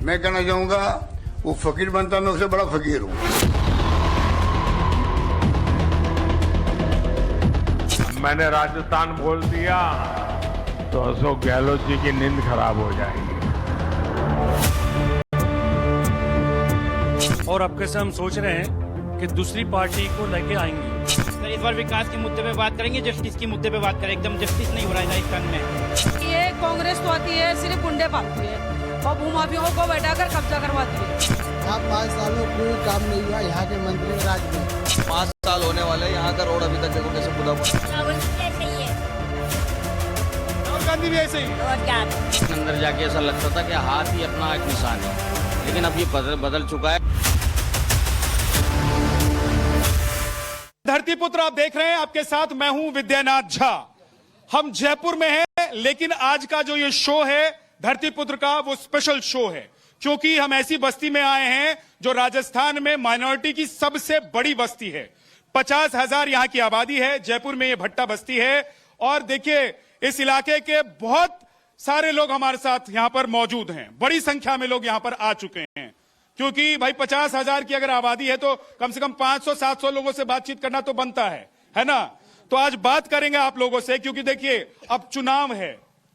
मैं कहना चाहूंगा वो फकीर बनता, मैं उससे बड़ा फकीर हूँ। मैंने राजस्थान बोल दिया तो अशोक गहलोत जी की नींद खराब हो जाएगी। और अब कैसे हम सोच रहे हैं कि दूसरी पार्टी को लेके आएंगे। सर इस बार विकास के मुद्दे पे बात करेंगे, जस्टिस के मुद्दे पे बात करें। एकदम जस्टिस नहीं हो रहा है राजस्थान में। ये कांग्रेस तो आती है सिर्फ गुंडे पालती है और भूमाफियों को बैठाकर कब्जा करवाती है। आप 5 सालों कोई काम नहीं हुआ यहाँ के मंत्री राज में। 5 साल होने वाले, यहाँ का रोड अभी तक देखो कैसे खुदा गांधी भी ऐसे ही। अंदर जाके ऐसा लगता था कि हाथ ही अपना एक निशान है, लेकिन अब ये बदल चुका है। धरतीपुत्र आप देख रहे हैं, आपके साथ मैं हूं विद्यानाथ झा। हम जयपुर में हैं, लेकिन आज का जो ये शो है धरतीपुत्र का, वो स्पेशल शो है, क्योंकि हम ऐसी बस्ती में आए हैं जो राजस्थान में माइनॉरिटी की सबसे बड़ी बस्ती है। 50,000 यहां की आबादी है। जयपुर में ये भट्टा बस्ती है। और देखिए, इस इलाके के बहुत सारे लोग हमारे साथ यहां पर मौजूद हैं। बड़ी संख्या में लोग यहां पर आ चुके हैं, क्योंकि भाई 50,000 की अगर आबादी है तो कम से कम 500-700 लोगों से बातचीत करना तो बनता है ना। तो आज बात करेंगे आप लोगों से, क्योंकि देखिए अब चुनाव है,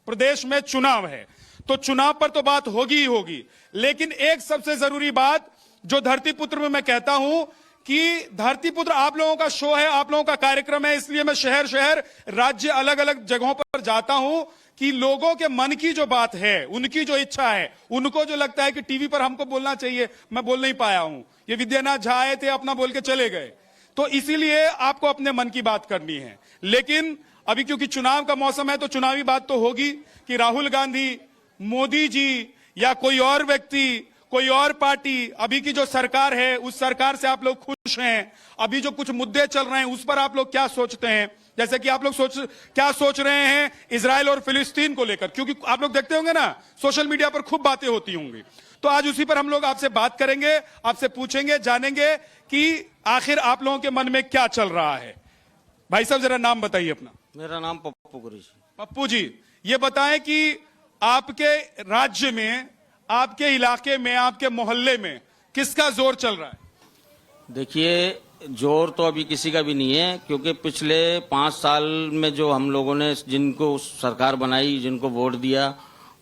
प्रदेश में चुनाव है, तो चुनाव पर तो बात होगी ही होगी। लेकिन एक सबसे जरूरी बात जो धरतीपुत्र में मैं कहता हूं कि धरतीपुत्र आप लोगों का शो है, आप लोगों का कार्यक्रम है, इसलिए मैं शहर शहर राज्य अलग अलग जगहों पर जाता हूं कि लोगों के मन की जो बात है, उनकी जो इच्छा है, उनको जो लगता है कि टीवी पर हमको बोलना चाहिए, मैं बोल नहीं पाया हूं। ये विद्यानाथ झा आए थे, अपना बोल के चले गए, तो इसीलिए आपको अपने मन की बात करनी है। लेकिन अभी क्योंकि चुनाव का मौसम है तो चुनावी बात तो होगी कि राहुल गांधी, मोदी जी या कोई और व्यक्ति, कोई और पार्टी, अभी की जो सरकार है उस सरकार से आप लोग खुश हैं? अभी जो कुछ मुद्दे चल रहे हैं उस पर आप लोग क्या सोचते हैं? जैसे कि आप लोग क्या सोच रहे हैं इजराइल और फिलिस्तीन को लेकर, क्योंकि आप लोग देखते होंगे ना सोशल मीडिया पर खूब बातें होती होंगी। तो आज उसी पर हम लोग आपसे बात करेंगे, आपसे पूछेंगे, जानेंगे कि आखिर आप लोगों के मन में क्या चल रहा है। भाई साहब जरा नाम बताइए अपना। मेरा नाम पप्पू गुरुजी। पप्पू जी, ये बताएं कि आपके राज्य में, आपके इलाके में, आपके मोहल्ले में किसका जोर चल रहा है? देखिए, जोर तो अभी किसी का भी नहीं है, क्योंकि पिछले 5 साल में जो हम लोगों ने जिनको सरकार बनाई, जिनको वोट दिया,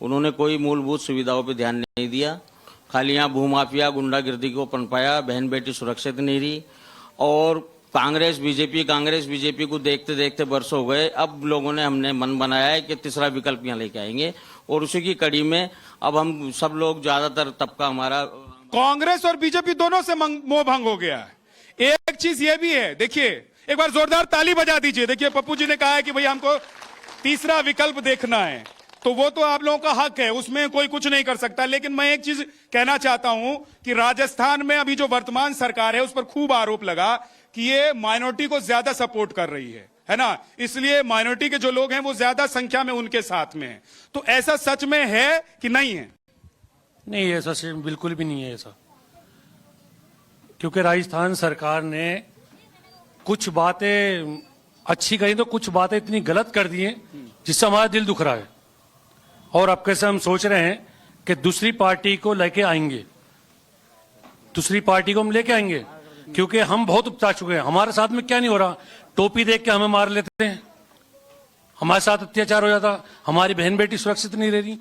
उन्होंने कोई मूलभूत सुविधाओं पे ध्यान नहीं दिया। खाली यहाँ भूमाफिया, गुंडागिर्दी को पनपाया, बहन बेटी सुरक्षित नहीं रही। और कांग्रेस बीजेपी को देखते देखते बरसों हो गए। अब लोगों ने, हमने मन बनाया है कि तीसरा विकल्प यहाँ लेके आएंगे, और उसी की कड़ी में अब हम सब लोग, ज्यादातर तबका हमारा, कांग्रेस और बीजेपी दोनों से मोह भंग हो गया है। एक चीज ये भी है, देखिए एक बार जोरदार ताली बजा दीजिए। देखिए पप्पू जी ने कहा है कि भाई हमको तीसरा विकल्प देखना है, तो वो तो आप लोगों का हक है, उसमें कोई कुछ नहीं कर सकता। लेकिन मैं एक चीज कहना चाहता हूं कि राजस्थान में अभी जो वर्तमान सरकार है उस पर खूब आरोप लगा कि ये माइनॉरिटी को ज्यादा सपोर्ट कर रही है ना, इसलिए माइनॉरिटी के जो लोग हैं वो ज्यादा संख्या में उनके साथ में है। तो ऐसा सच में है कि नहीं है? नहीं, ऐसा बिल्कुल भी नहीं है ऐसा, क्योंकि राजस्थान सरकार ने कुछ बातें अच्छी कही तो कुछ बातें इतनी गलत कर दी हैं जिससे हमारा दिल दुख रहा है। और अब कैसे हम सोच रहे हैं कि दूसरी पार्टी को लेके आएंगे, दूसरी पार्टी को हम लेके आएंगे, क्योंकि हम बहुत उपता चुके हैं। हमारे साथ में क्या नहीं हो रहा, टोपी देख के हमें मार लेते हैं, हमारे साथ अत्याचार हो जाता, हमारी बहन बेटी सुरक्षित नहीं रह रही।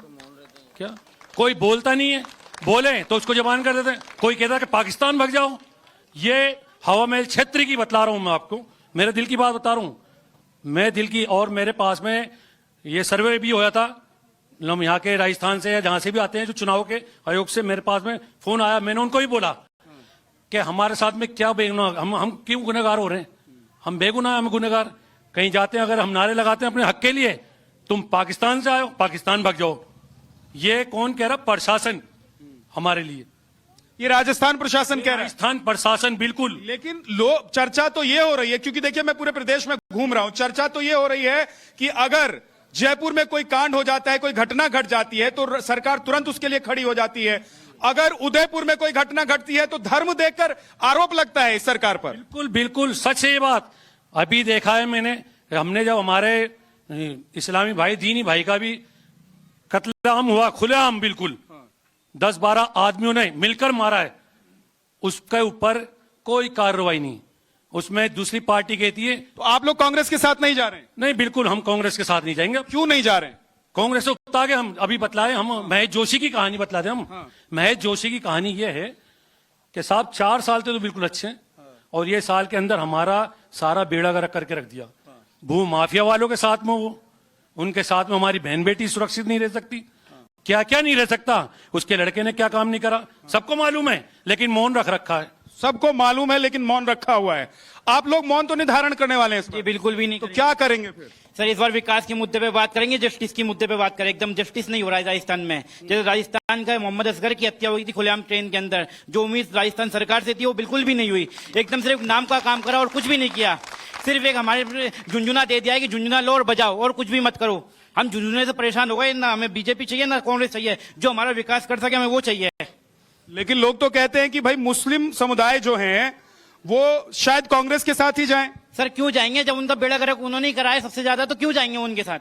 क्या कोई बोलता नहीं है? बोले तो उसको जबान कर देते हैं। कोई कहता है कि पाकिस्तान भाग जाओ। ये हवा महल क्षेत्र की बतला रहा हूं मैं आपको, मेरे दिल की बात बता रहा हूं मैं, दिल की। और मेरे पास में ये सर्वे भी होया था, हम यहाँ के राजस्थान से या जहां से भी आते हैं, जो चुनाव के आयोग से मेरे पास में फोन आया। मैंने उनको भी बोला कि हमारे साथ में क्या बेगुनाह, हम क्यों गुनहगार हो रहे हैं? हम बेगुनाह, हम गुनहगार। कहीं जाते हैं अगर हम नारे लगाते हैं अपने हक के लिए, तुम पाकिस्तान से आए हो, पाकिस्तान भाग जाओ। ये कौन कह रहा? प्रशासन हमारे लिए, ये राजस्थान प्रशासन कह रहा है। राजस्थान प्रशासन, बिल्कुल। लेकिन चर्चा तो ये हो रही है, क्योंकि देखिए मैं पूरे प्रदेश में घूम रहा हूं, चर्चा तो ये हो रही है कि अगर जयपुर में कोई कांड हो जाता है, कोई घटना घट जाती है, तो सरकार तुरंत उसके लिए खड़ी हो जाती है। अगर उदयपुर में कोई घटना घटती है तो धर्म देखकर आरोप लगता है इस सरकार पर। बिल्कुल बिल्कुल सच है ये बात। अभी देखा है मैंने, हमने जब हमारे इस्लामी भाई, दीनी भाई का भी कत्लेआम हुआ, खुलेआम, बिल्कुल 10-12 आदमियों ने मिलकर मारा है, उसके ऊपर कोई कार्रवाई नहीं। उसमें दूसरी पार्टी कहती है तो आप लोग कांग्रेस के साथ नहीं जा रहे हैं? नहीं, बिल्कुल हम कांग्रेस के साथ नहीं जाएंगे। क्यों नहीं जा रहे हैं? कांग्रेस को उकता के हम अभी बतलाए, हम महेश जोशी की कहानी बतला दें। हम महेश जोशी की कहानी यह है कि साहब 4 साल तो बिल्कुल अच्छे हैं, और ये साल के अंदर हमारा सारा बेड़ा गर्क करके रख दिया। भू माफिया वालों के साथ में, वो उनके साथ में हमारी बहन बेटी सुरक्षित नहीं रह सकती। क्या क्या नहीं रह सकता, उसके लड़के ने क्या काम नहीं करा, सबको मालूम है, लेकिन मौन रख रखा है। सबको मालूम है लेकिन मौन रखा हुआ है। आप लोग मौन तो नहीं धारण करने वाले हैं इस पर? जी बिल्कुल भी नहीं तो करेंगे। क्या करेंगे फिर? सर इस बार विकास के मुद्दे पे बात करेंगे, जस्टिस के मुद्दे पे बात करें। एकदम जस्टिस नहीं हो रहा है राजस्थान में। जैसे राजस्थान का मोहम्मद असगर की हत्या हुई थी खुलेआम ट्रेन के अंदर, जो उम्मीद राजस्थान सरकार से थी वो बिल्कुल भी नहीं हुई। एकदम सिर्फ नाम का काम करा और कुछ भी नहीं किया। सिर्फ एक हमारे झुंझुना दे दिया है कि झुंझुना लो और बजाओ और कुछ भी मत करो। हम झुंझुने से परेशान हो गए, ना हमें बीजेपी चाहिए ना कांग्रेस चाहिए। जो हमारा विकास कर सके हमें वो चाहिए। लेकिन लोग तो कहते हैं कि भाई मुस्लिम समुदाय जो है वो शायद कांग्रेस के साथ ही जाएं। सर क्यों जाएंगे? जब उनका बेड़ा गर्क उन्होंने ही कराया सबसे ज्यादा, तो क्यों जाएंगे उनके साथ?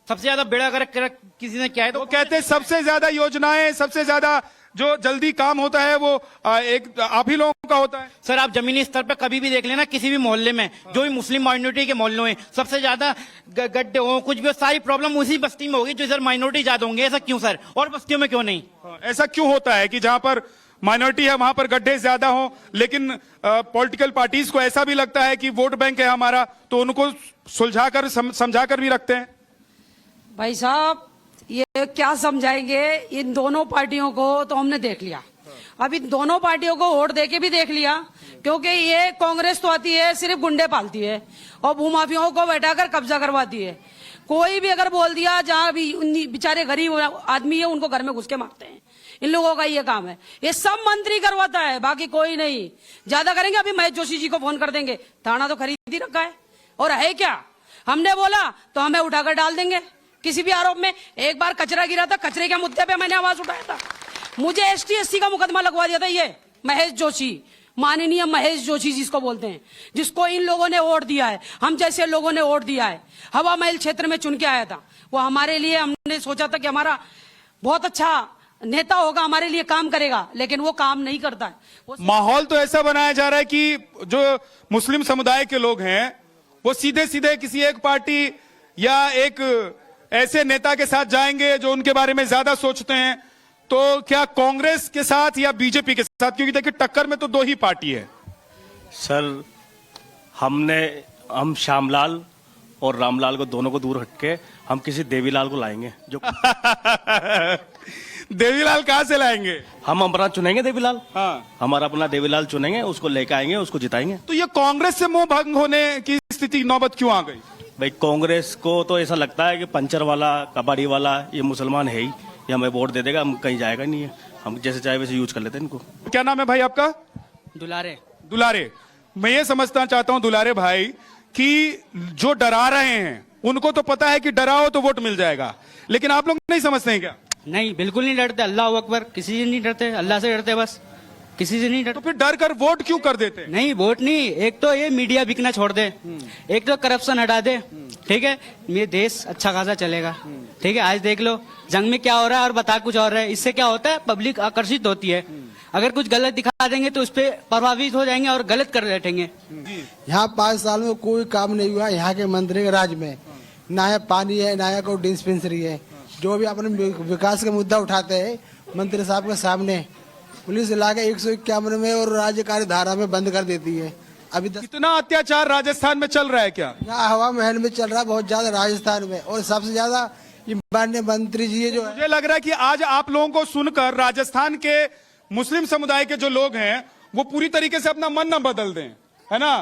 सबसे ज्यादा बेड़ा गर्क किसी ने किया है तो वो कहते हैं सबसे ज्यादा योजनाएं, सबसे ज्यादा जो जल्दी काम होता है वो एक आप ही लोगों का होता है। सर आप जमीनी स्तर पर कभी भी देख लेना, किसी भी मोहल्ले में जो भी मुस्लिम माइनॉरिटी के मोहल्लों में सबसे ज्यादा गड्ढे हो, कुछ भी हो, सारी प्रॉब्लम उसी बस्ती में होगी जो सर माइनॉरिटी ज्यादा होंगे। ऐसा क्यों सर? और बस्तियों में क्यों नहीं? ऐसा क्यों होता है कि जहां पर माइनॉरिटी है वहां पर गड्ढे ज्यादा हो, लेकिन पॉलिटिकल पार्टीज को ऐसा भी लगता है कि वोट बैंक है हमारा, तो उनको सुलझाकर समझाकर भी रखते हैं। भाई साहब ये क्या समझाएंगे इन दोनों पार्टियों को, तो हमने देख लिया। अब इन दोनों पार्टियों को वोट देके भी देख लिया, क्योंकि ये कांग्रेस तो आती है सिर्फ गुंडे पालती है और भूमाफियाओं को बैठाकर कब्जा करवाती है। कोई भी अगर बोल दिया, जहां भी बेचारे गरीब आदमी है उनको घर में घुस के मारते हैं। इन लोगों का ये काम है, ये सब मंत्री करवाता है, बाकी कोई नहीं। ज्यादा करेंगे अभी महेश जोशी जी को फोन कर देंगे, थाना तो खरीद ही रखा है। और है क्या, हमने बोला तो हमें उठाकर डाल देंगे किसी भी आरोप में। एक बार कचरा गिरा था, कचरे के मुद्दे पे मैंने आवाज उठाया था, मुझे ST/SC का मुकदमा लगवा दिया था ये महेश जोशी, माननीय महेश जोशी जिसको बोलते हैं, जिसको इन लोगों ने वोट दिया है, हम जैसे लोगों ने वोट दिया है। हवा महल क्षेत्र में चुन के आया था वो हमारे लिए, हमने सोचा था कि हमारा बहुत अच्छा नेता होगा, हमारे लिए काम करेगा, लेकिन वो काम नहीं करता है। माहौल तो ऐसा बनाया जा रहा है कि जो मुस्लिम समुदाय के लोग हैं वो सीधे सीधे किसी एक पार्टी या एक ऐसे नेता के साथ जाएंगे जो उनके बारे में ज्यादा सोचते हैं। तो क्या कांग्रेस के साथ या बीजेपी के साथ? क्योंकि देखिए टक्कर में तो 2 ही पार्टी है। सर हम श्यामलाल और रामलाल को दोनों को दूर हटके हम किसी देवीलाल को लाएंगे जो देवीलाल कहां से लाएंगे? हम अपना चुनेंगे देवीलाल। हाँ। हमारा अपना देवीलाल चुनेंगे, उसको लेके आएंगे, उसको जिताएंगे। तो ये कांग्रेस से मुंह भंग होने की स्थिति नौबत क्यों आ गई? भाई कांग्रेस को तो ऐसा लगता है कि पंचर वाला, कबाड़ी वाला, ये मुसलमान है ही, ये हमें वोट दे देगा, हम कहीं जाएगा नहीं है, हम जैसे चाहे वैसे यूज कर लेते हैं इनको। क्या नाम है भाई आपका? दुलारे। दुलारे। मैं ये समझना चाहता हूं दुलारे भाई कि जो डरा रहे हैं उनको तो पता है कि डराओ तो वोट मिल जाएगा, लेकिन आप लोग नहीं समझते हैं क्या? नहीं बिल्कुल नहीं डरते, अल्लाह अकबर, किसी से नहीं डरते, अल्लाह से डरते, बस किसी से नहीं तो डरते। फिर डर कर वोट क्यों कर देते? नहीं वोट नहीं, एक तो ये मीडिया बिकना छोड़ दे, एक तो करप्शन हटा दे, ठीक है, ये देश अच्छा खासा चलेगा। ठीक है, आज देख लो जंग में क्या हो रहा है और बता कुछ और है। इससे क्या होता है, पब्लिक आकर्षित होती है। अगर कुछ गलत दिखा देंगे तो उस पर प्रभावित हो जाएंगे और गलत कर बैठेंगे। यहाँ 5 साल में कोई काम नहीं हुआ यहाँ के मंत्री के राज में, ना है पानी है, ना है कोई डिस्पेंसरी है। जो भी अपने विकास का मुद्दा उठाते हैं मंत्री साहब के सामने, पुलिस ला के 151 में और राज्यकारी धारा में बंद कर देती है। अभी इतना अत्याचार राजस्थान में चल रहा है क्या? यहाँ हवा महल में चल रहा है बहुत ज्यादा राजस्थान में, और सबसे ज्यादा ये माननीय मंत्री जी जो है। मुझे लग रहा है कि आज आप लोगों को सुनकर राजस्थान के मुस्लिम समुदाय के जो लोग हैं वो पूरी तरीके से अपना मन न बदल दें, है ना?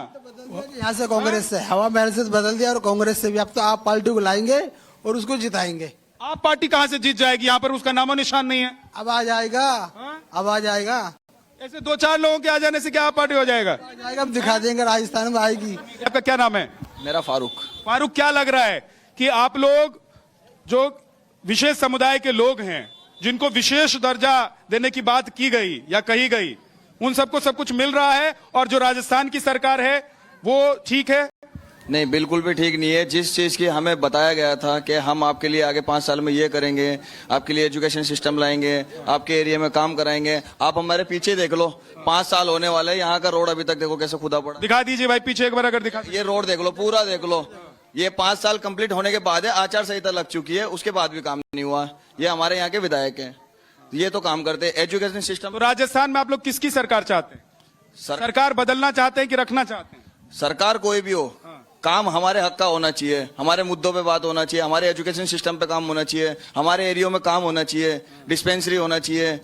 यहाँ से कांग्रेस से, हवा महल से बदल दिया और कांग्रेस से भी। अब तो आप पार्टी को लाएंगे और उसको जिताएंगे। आप पार्टी कहां से जीत जाएगी? यहाँ पर उसका नामो निशान नहीं है। अब आ जाएगा, अब आ जाएगा। ऐसे 2-4 लोगों के आ जाने से क्या आप पार्टी हो जाएगा? आ जाएगा, अब दिखा देंगे राजस्थान में आएगी। आपका क्या नाम है? मेरा फारूक। फारूक, क्या लग रहा है कि आप लोग जो विशेष समुदाय के लोग हैं, जिनको विशेष दर्जा देने की बात की गई या कही गई, उन सबको सब कुछ मिल रहा है और जो राजस्थान की सरकार है वो ठीक है? नहीं, बिल्कुल भी ठीक नहीं है। जिस चीज़ की हमें बताया गया था कि हम आपके लिए आगे 5 साल में ये करेंगे, आपके लिए एजुकेशन सिस्टम लाएंगे, आपके एरिया में काम कराएंगे, आप हमारे पीछे देख लो, 5 साल होने वाले, यहाँ का रोड अभी तक देखो कैसे खुदा पड़ा। दिखा दीजिए भाई पीछे एक बार अगर दिखा। ये रोड देख लो, पूरा देख लो। ये 5 साल कंप्लीट होने के बाद है, आचार संहिता लग चुकी है, उसके बाद भी काम नहीं हुआ। ये हमारे यहाँ के विधायक हैं, ये तो काम करते हैं। एजुकेशन सिस्टम, तो राजस्थान में आप लोग किसकी सरकार चाहते हैं? सरकार बदलना चाहते हैं कि रखना चाहते हैं? सरकार कोई भी हो, काम हमारे हक का होना चाहिए, हमारे मुद्दों पे बात होना चाहिए, हमारे एजुकेशन सिस्टम पे काम होना चाहिए, हमारे एरिया में काम होना चाहिए, डिस्पेंसरी होना चाहिए।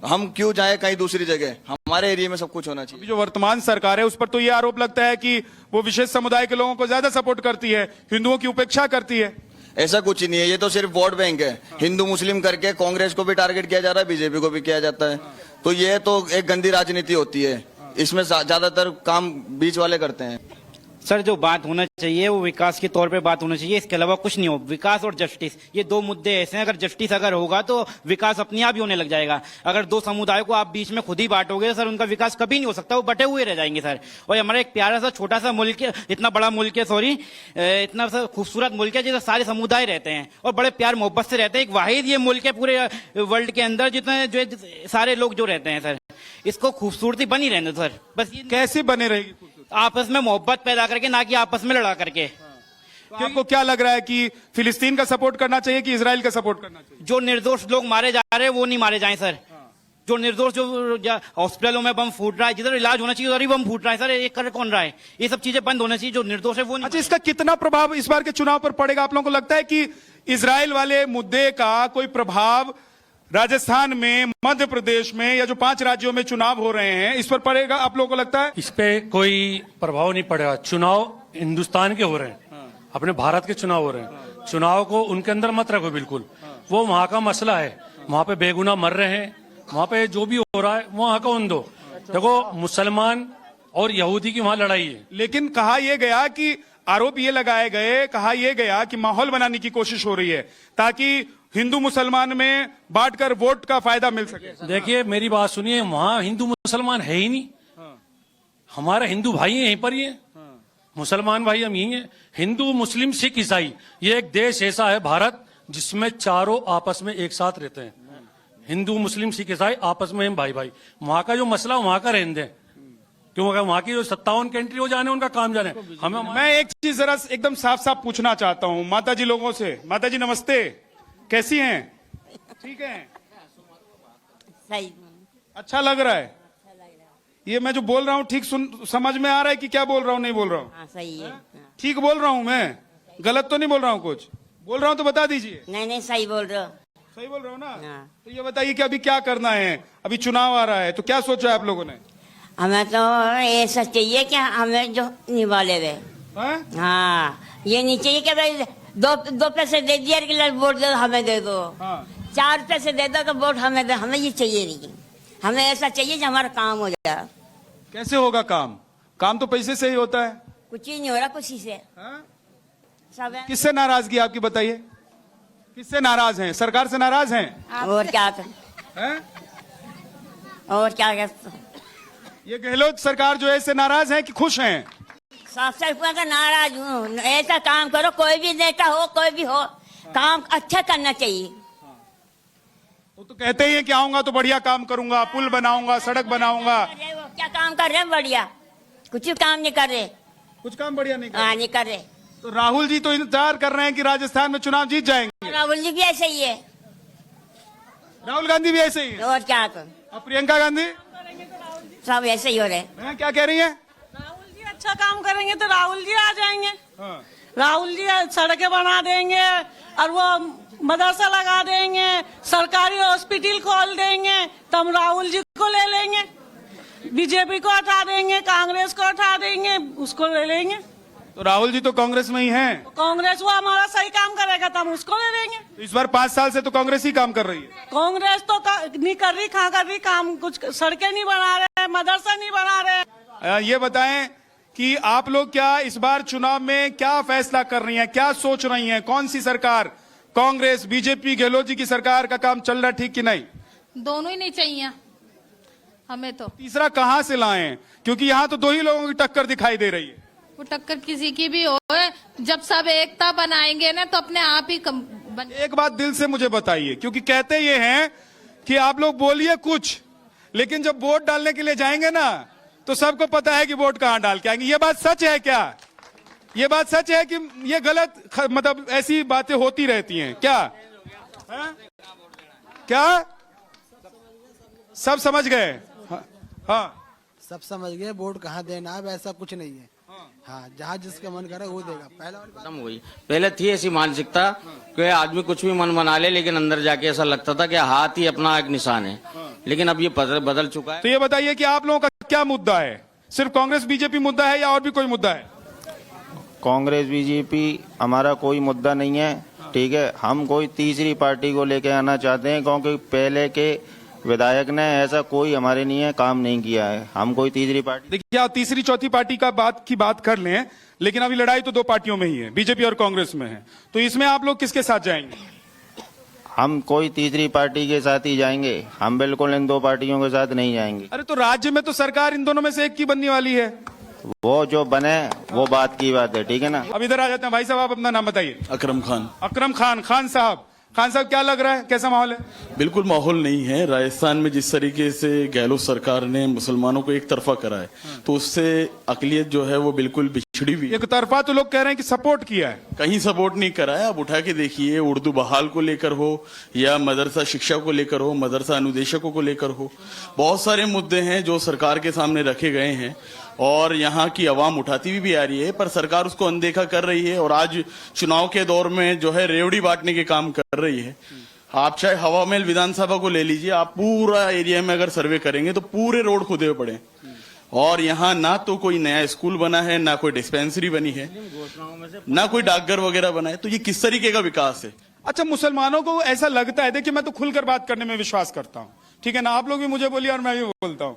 हम क्यों जाए कहीं दूसरी जगह, हमारे एरिया में सब कुछ होना चाहिए। अभी जो वर्तमान सरकार है उस पर तो ये आरोप लगता है कि वो विशेष समुदाय के लोगों को ज्यादा सपोर्ट करती है, हिंदुओं की उपेक्षा करती है। ऐसा कुछ ही नहीं है, ये तो सिर्फ वोट बैंक है। हिंदू मुस्लिम करके कांग्रेस को भी टारगेट किया जा रहा है, बीजेपी को भी किया जाता है। तो ये तो एक गंदी राजनीति होती है, इसमें ज्यादातर काम बीच वाले करते हैं। सर जो बात होना चाहिए वो विकास के तौर पे बात होना चाहिए, इसके अलावा कुछ नहीं हो। विकास और जस्टिस ये दो मुद्दे ऐसे हैं, अगर जस्टिस अगर होगा तो विकास अपने आप ही होने लग जाएगा। अगर दो समुदायों को आप बीच में खुद ही बांटोगे सर, उनका विकास कभी नहीं हो सकता, वो बटे हुए रह जाएंगे सर। और हमारा एक प्यारा सा छोटा सा मुल्क है, इतना बड़ा मुल्क है, सॉरी, इतना सा खूबसूरत मुल्क है जिसमें सारे समुदाय रहते हैं और बड़े प्यार मोहब्बत से रहते हैं। एक वाहिद ये मुल्क है पूरे वर्ल्ड के अंदर जितने जो सारे लोग जो रहते हैं सर, इसको खूबसूरती बनी रहने दो सर। बस ये कैसे बने रहेगी? आपस में मोहब्बत पैदा करके, ना कि आपस में लड़ा करके। तो आपको क्या लग रहा है कि फिलिस्तीन का सपोर्ट करना चाहिए कि इजराइल का सपोर्ट करना चाहिए? जो निर्दोष लोग मारे जा रहे हैं वो नहीं मारे जाएं सर। जो निर्दोष जो हॉस्पिटलों में बम फूट रहा है, जिधर इलाज होना चाहिए उधर ही बम फूट रहा है सर, ये कर कौन रहा है? ये सब चीजें बंद होना चाहिए। जो निर्दोष है वो नहीं। अच्छा, इसका कितना प्रभाव इस बार के चुनाव पर पड़ेगा? आप लोगों को लगता है कि इजराइल वाले मुद्दे का कोई प्रभाव राजस्थान में, मध्य प्रदेश में या जो 5 राज्यों में चुनाव हो रहे हैं इस पर पड़ेगा? आप लोगों को लगता है इस पे कोई प्रभाव नहीं पड़ेगा। चुनाव हिंदुस्तान के हो रहे हैं, अपने भारत के चुनाव हो रहे हैं। चुनाव को उनके अंदर मत रखो, बिल्कुल वो वहां का मसला है। वहां पे बेगुनाह मर रहे हैं, वहां पे जो भी हो रहा है वहां का उन दो। देखो मुसलमान और यहूदी की वहां लड़ाई है। लेकिन कहा यह गया कि आरोप ये लगाए गए, कहा यह गया कि माहौल बनाने की कोशिश हो रही है ताकि हिंदू मुसलमान में बांटकर वोट का फायदा मिल सके। देखिए मेरी बात सुनिए, वहां हिंदू मुसलमान है ही नहीं। हमारे हिंदू भाई यहीं पर ही है, मुसलमान भाई हम यही हैं। हिंदू मुस्लिम सिख ईसाई, ये एक देश ऐसा है भारत जिसमें चारों आपस में एक साथ रहते हैं। हिंदू मुस्लिम सिख ईसाई आपस में हम भाई भाई। वहां का जो मसला वहां का रहने दें, क्योंकि वहां की जो 57 कंट्री हो जाने उनका काम जाने। हमें मैं एक चीज जरा एकदम साफ साफ पूछना चाहता हूं माता जी लोगों से। माता जी नमस्ते, कैसी हैं? ठीक है, सही, अच्छा लग रहा है। ये मैं जो बोल रहा हूँ ठीक समझ में आ रहा है कि क्या बोल रहा हूँ, नहीं बोल रहा हूँ? हाँ सही है। ठीक बोल रहा हूँ मैं, गलत तो नहीं बोल रहा हूँ? कुछ बोल रहा हूँ तो बता दीजिए। नहीं नहीं सही बोल रहे हो। सही बोल रहा हूँ ना? हाँ। तो ये बताइए कि अभी क्या करना है? अभी चुनाव आ रहा है तो क्या सोचा है आप लोगों ने? हमें तो ऐसा चाहिए कि हमें जो निभाले हुए, हाँ ये नहीं चाहिए कि भाई दो पैसे दे दिया कि वोट दे दो, हमें दे दो। 4 पैसे दे दो तो वोट हमें दे, हमें ये चाहिए नहीं। हमें ऐसा चाहिए कि हमारा काम हो जाए। कैसे होगा काम? काम तो पैसे से ही होता है। कुछ ही नहीं हो रहा किसी से। सब है। किससे नाराजगी आपकी बताइए? किससे नाराज हैं? सरकार से नाराज हैं? और क्या और क्या ये गहलोत सरकार जो है इससे नाराज है कि खुश हैं? सबसे ऊपर नाराज हूँ। ऐसा काम करो, कोई भी नेता हो कोई भी हो, काम अच्छा करना चाहिए। वो तो कहते ही है कि आऊंगा तो बढ़िया काम करूंगा, पुल बनाऊंगा, सड़क बनाऊंगा। क्या काम कर रहे हैं? बढ़िया कुछ भी काम नहीं कर रहे। कुछ काम बढ़िया नहीं कर हाँ नहीं कर रहे। तो राहुल जी तो इंतजार कर रहे हैं कि राजस्थान में चुनाव जीत जाएंगे। राहुल जी भी ऐसे ही है, राहुल गांधी भी ऐसे ही है। और क्या तो और प्रियंका गांधी सब ऐसे ही हो रहे। क्या कह रही है? राहुल जी अच्छा काम करेंगे तो राहुल जी आ जाएंगे। हाँ। राहुल जी सड़कें बना देंगे और वो मदरसा लगा देंगे, सरकारी हॉस्पिटल खोल देंगे, तो हम राहुल जी को ले लेंगे। बीजेपी को हटा देंगे, कांग्रेस को हटा देंगे, उसको ले लेंगे। तो राहुल जी तो कांग्रेस में ही हैं। कांग्रेस वो हमारा सही काम करेगा तो हम उसको ले लेंगे। तो इस बार 5 साल से तो कांग्रेस ही काम कर रही है। कांग्रेस तो नहीं कर रही, कहाँ कर रही काम? कुछ सड़कें नहीं बना रहे, मदरसा नहीं बना रहे। ये बताएं कि आप लोग क्या इस बार चुनाव में क्या फैसला कर रही हैं, क्या सोच रही हैं? कौन सी सरकार, कांग्रेस, बीजेपी, गहलोत जी की सरकार का काम चल रहा है ठीक कि नहीं? दोनों ही नहीं चाहिए हमें तो। तीसरा कहां से लाएं? क्योंकि यहां तो 2 ही लोगों की टक्कर दिखाई दे रही है। वो टक्कर किसी की भी हो, जब सब एकता बनाएंगे ना तो अपने आप ही एक बात दिल से मुझे बताइए, क्योंकि कहते ये हैं कि आप लोग बोलिए कुछ, लेकिन जब वोट डालने के लिए जाएंगे ना तो सबको पता है कि वोट कहां डाल के आएंगे। ये बात सच है क्या? ये बात सच है कि ये गलत, मतलब ऐसी बातें होती रहती हैं क्या? क्या सब समझ गए? हाँ सब समझ गए वोट कहाँ देना है, वैसा कुछ नहीं है। हाँ, जहाँ जिसका मन करे वो देगा। खत्म हुई। पहले थी ऐसी मानसिकता कि आदमी कुछ भी मन बना ले, लेकिन अंदर जाके ऐसा लगता था कि हाथ ही अपना एक निशान है, लेकिन अब ये बदल चुका है। तो ये बताइए कि आप लोगों का क्या मुद्दा है? सिर्फ कांग्रेस बीजेपी मुद्दा है या और भी कोई मुद्दा है? कांग्रेस बीजेपी हमारा कोई मुद्दा नहीं है, ठीक है। हम कोई तीसरी पार्टी को लेके आना चाहते हैं, क्योंकि पहले के विधायक ने ऐसा कोई हमारे लिए काम नहीं किया है। हम कोई तीसरी पार्टी, देखिए आप तीसरी चौथी पार्टी की बात कर लें, लेकिन अभी लड़ाई तो दो पार्टियों में ही है, बीजेपी और कांग्रेस में है। तो इसमें आप लोग किसके साथ जाएंगे? हम कोई तीसरी पार्टी के साथ ही जाएंगे, हम बिल्कुल इन दो पार्टियों के साथ नहीं जाएंगे। अरे तो राज्य में तो सरकार इन दोनों में से एक की बनने वाली है, वो जो बने वो बात की बात है, ठीक है ना। अब इधर आ जाते हैं। भाई साहब आप अपना नाम बताइए। अकरम खान। अकरम खान। खान साहब क्या लग रहा है, कैसा माहौल है? बिल्कुल माहौल नहीं है। राजस्थान में जिस तरीके से गहलोत सरकार ने मुसलमानों को एक तरफा करा है, तो उससे अकलियत जो है वो बिल्कुल बिछड़ी हुई। एक तरफा तो लोग कह रहे हैं कि सपोर्ट किया है, कहीं सपोर्ट नहीं करा है। आप उठा के देखिए, उर्दू बहाल को लेकर हो या मदरसा शिक्षा को लेकर हो, मदरसा अनुदेशकों को लेकर हो, बहुत सारे मुद्दे हैं जो सरकार के सामने रखे गए हैं और यहाँ की आवाम उठाती भी आ रही है, पर सरकार उसको अनदेखा कर रही है। और आज चुनाव के दौर में जो है रेवड़ी बांटने के काम कर रही है। आप चाहे हवा महल विधानसभा को ले लीजिए, आप पूरा एरिया में अगर सर्वे करेंगे तो पूरे रोड खुदे हुए पड़े, और यहाँ ना तो कोई नया स्कूल बना है, ना कोई डिस्पेंसरी बनी है, ना कोई डाकघर वगैरह बना है। तो ये किस तरीके का विकास है? अच्छा, मुसलमानों को ऐसा लगता है, देखिए मैं तो खुलकर बात करने में विश्वास करता हूँ, ठीक है ना। आप लोग भी मुझे बोलिए और मैं भी बोलता हूँ।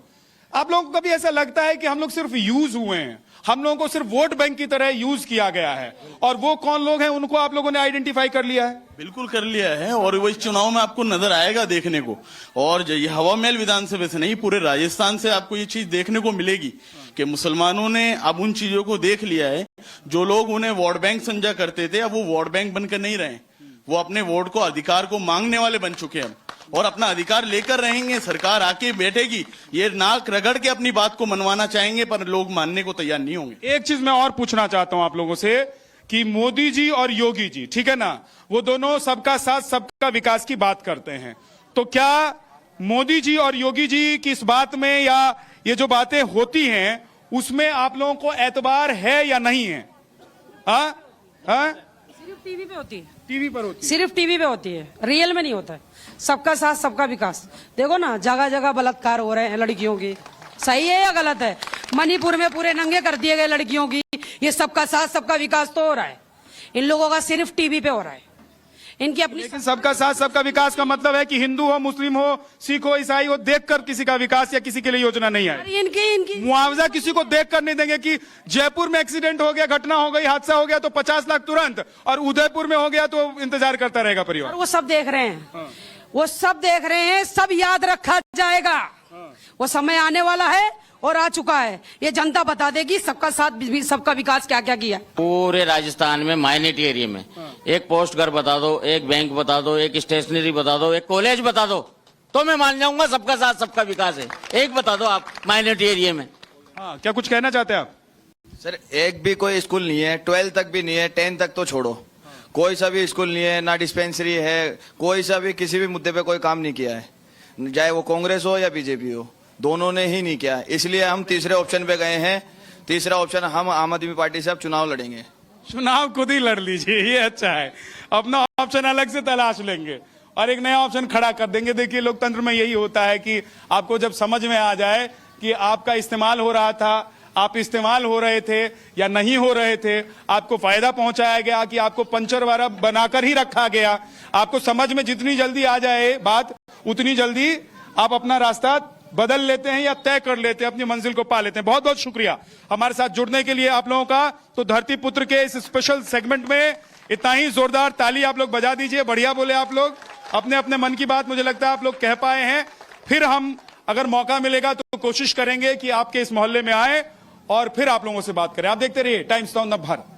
आप लोगों को कभी ऐसा लगता है कि हम लोग सिर्फ यूज हुए हैं, हम लोगों को सिर्फ वोट बैंक की तरह यूज किया गया है, और वो कौन लोग हैं उनको आप लोगों ने आइडेंटिफाई कर लिया है? बिल्कुल कर लिया है, और वो इस चुनाव में आपको नजर आएगा देखने को। और ये हवा महल विधानसभा से नहीं, पूरे राजस्थान से आपको ये चीज देखने को मिलेगी कि मुसलमानों ने अब उन चीजों को देख लिया है। जो लोग उन्हें वोट बैंक समझा करते थे, अब वो वोट बैंक बनकर नहीं रहे, वो अपने वोट को, अधिकार को मांगने वाले बन चुके हैं और अपना अधिकार लेकर रहेंगे। सरकार आके बैठेगी, ये नाक रगड़ के अपनी बात को मनवाना चाहेंगे, पर लोग मानने को तैयार नहीं होंगे। एक चीज मैं और पूछना चाहता हूं आप लोगों से कि मोदी जी और योगी जी, ठीक है ना, वो दोनों सबका साथ सबका विकास की बात करते हैं, तो क्या मोदी जी और योगी जी की इस बात में या ये जो बातें होती हैं उसमें आप लोगों को एतबार है या नहीं है? हाँ हाँ, सिर्फ टीवी पे होती है, टीवी पर होती है, सिर्फ टीवी पे होती है, रियल में नहीं होता है। सबका साथ सबका विकास देखो ना, जगह जगह बलात्कार हो रहे हैं लड़कियों की, सही है या गलत है? मणिपुर में पूरे नंगे कर दिए गए लड़कियों की, ये सबका साथ सबका विकास तो हो रहा है। इन लोगों का सिर्फ टीवी पे हो रहा है, इनकी अपनी। लेकिन सबका साथ सबका विकास का मतलब है कि हिंदू हो, मुस्लिम हो, सिख हो, ईसाई हो, देखकर किसी का विकास या किसी के लिए योजना नहीं है। इनकी मुआवजा किसी को देखकर नहीं देंगे कि जयपुर में एक्सीडेंट हो गया, घटना हो गई, हादसा हो गया तो 50 लाख तुरंत, और उदयपुर में हो गया तो इंतजार करता रहेगा परिवार। वो सब देख रहे हैं, वो सब देख रहे हैं, सब याद रखा जाएगा। वो समय आने वाला है और आ चुका है, ये जनता बता देगी सबका साथ सबका विकास क्या क्या किया। पूरे राजस्थान में माइनॉरिटी एरिया में एक पोस्ट घर बता दो, एक बैंक बता दो, एक स्टेशनरी बता दो, एक कॉलेज बता दो, तो मैं मान जाऊंगा सबका साथ सबका विकास है। एक बता दो आप माइनॉरिटी एरिया में। हाँ, क्या कुछ कहना चाहते हैं आप? सर, एक भी कोई स्कूल नहीं है, 12 तक भी नहीं है, 10 तक तो छोड़ो, कोई सा भी स्कूल नहीं है, ना डिस्पेंसरी है, कोई सा भी किसी भी मुद्दे पे कोई काम नहीं किया है, चाहे वो कांग्रेस हो या बीजेपी हो, दोनों ने ही नहीं किया। इसलिए हम तीसरे ऑप्शन पे गए हैं। तीसरा ऑप्शन, हम आम आदमी पार्टी से अब चुनाव लड़ेंगे। चुनाव खुद ही लड़ लीजिए, ये अच्छा है, अपना ऑप्शन अलग से तलाश लेंगे और एक नया ऑप्शन खड़ा कर देंगे। देखिए लोकतंत्र में यही होता है कि आपको जब समझ में आ जाए कि आपका इस्तेमाल हो रहा था, आप इस्तेमाल हो रहे थे या नहीं हो रहे थे, आपको फायदा पहुंचाया गया कि आपको पंचर वाला बनाकर ही रखा गया, आपको समझ में जितनी जल्दी आ जाए बात, उतनी जल्दी आप अपना रास्ता बदल लेते हैं या तय कर लेते हैं, अपनी मंजिल को पा लेते हैं। बहुत बहुत शुक्रिया हमारे साथ जुड़ने के लिए आप लोगों का। तो धरती पुत्र के इस स्पेशल सेगमेंट में इतना ही, जोरदार ताली आप लोग बजा दीजिए। बढ़िया बोले आप लोग, अपने अपने मन की बात मुझे लगता है आप लोग कह पाए हैं। फिर हम अगर मौका मिलेगा तो कोशिश करेंगे कि आपके इस मोहल्ले में आए और फिर आप लोगों से बात करें। आप देखते रहिए टाइम्स नाउ नवभारत।